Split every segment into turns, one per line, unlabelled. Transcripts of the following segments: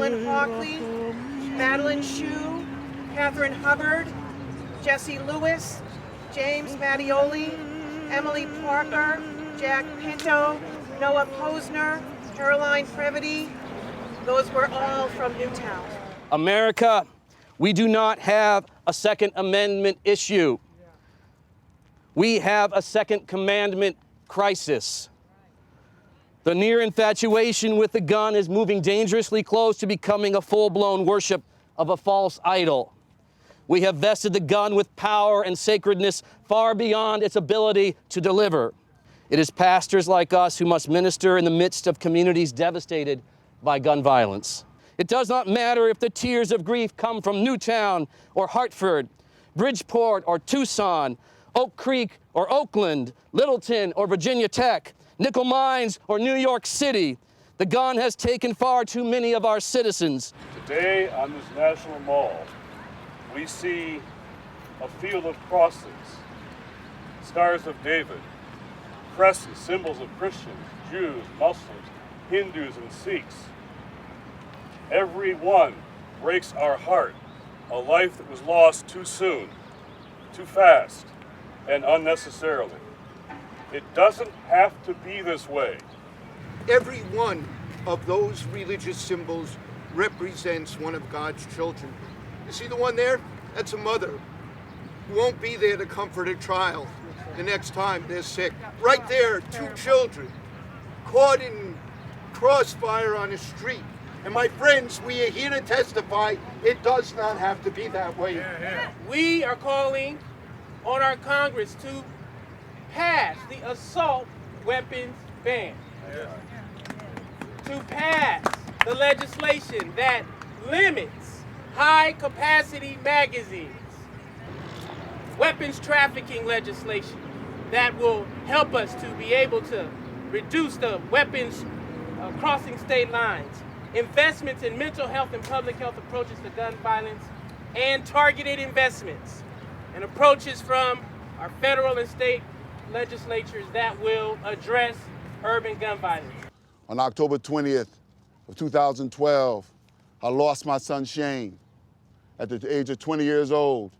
Carolyn Hockley, Madeline Shue, Catherine Hubbard, Jesse Lewis, James Mattioli, Emily Parker, Jack Pinto, Noah Posner, Caroline Previty. Those were all from Newtown.
America, we do not have a Second Amendment issue. We have a Second Commandment crisis. The near infatuation with the gun is moving dangerously close to becoming a full-blown worship of a false idol. We have vested the gun with power and sacredness far beyond its ability to deliver. It is pastors like us who must minister in the midst of communities devastated by gun violence. It does not matter if the tears of grief come from Newtown or Hartford, Bridgeport or Tucson, Oak Creek or Oakland, Littleton or Virginia Tech, Nickel Mines or New York City. The gun has taken far too many of our citizens.
Today on this National Mall, we see a field of crosses, Stars of David, crosses, symbols of Christians, Jews, Muslims, Hindus, and Sikhs. Every one breaks our heart, a life that was lost too soon, too fast, and unnecessarily. It doesn't have to be this way.
Every one of those religious symbols represents one of God's children. You see the one there? That's a mother who won't be there to comfort a child the next time they're sick. Right there, two children caught in crossfire on a street. And my friends, we are here to testify it does not have to be that way.
We are calling on our Congress to pass the assault weapons ban. To pass the legislation that limits high-capacity magazines. Weapons trafficking legislation that will help us to be able to reduce the weapons crossing state lines. Investments in mental health and public health approaches to gun violence, and targeted investments and approaches from our federal and state legislatures that will address urban gun violence.
On October 20th of 2012, I lost my son Shane at the age of 20 years old.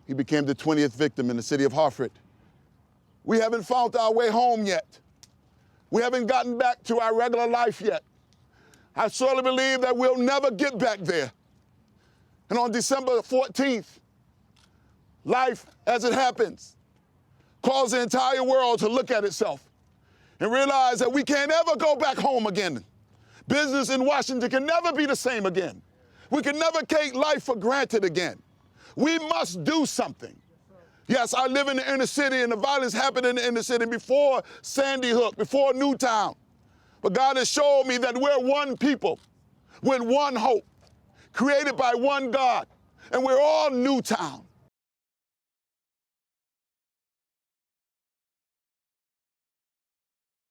He became the 20th victim in the city of Hartford. We haven't found our way home yet. We haven't gotten back to our regular life yet. I surely believe that we'll never get back there. And on December 14th, life as it happens caused the entire world to look at itself and realize that we can't ever go back home again. Business in Washington can never be the same again. We can never take life for granted again. We must do something. Yes, I live in the inner city, and the violence happened in the inner city before Sandy Hook, before Newtown. But God has showed me that we're one people with one hope, created by one God, and we're all Newtown.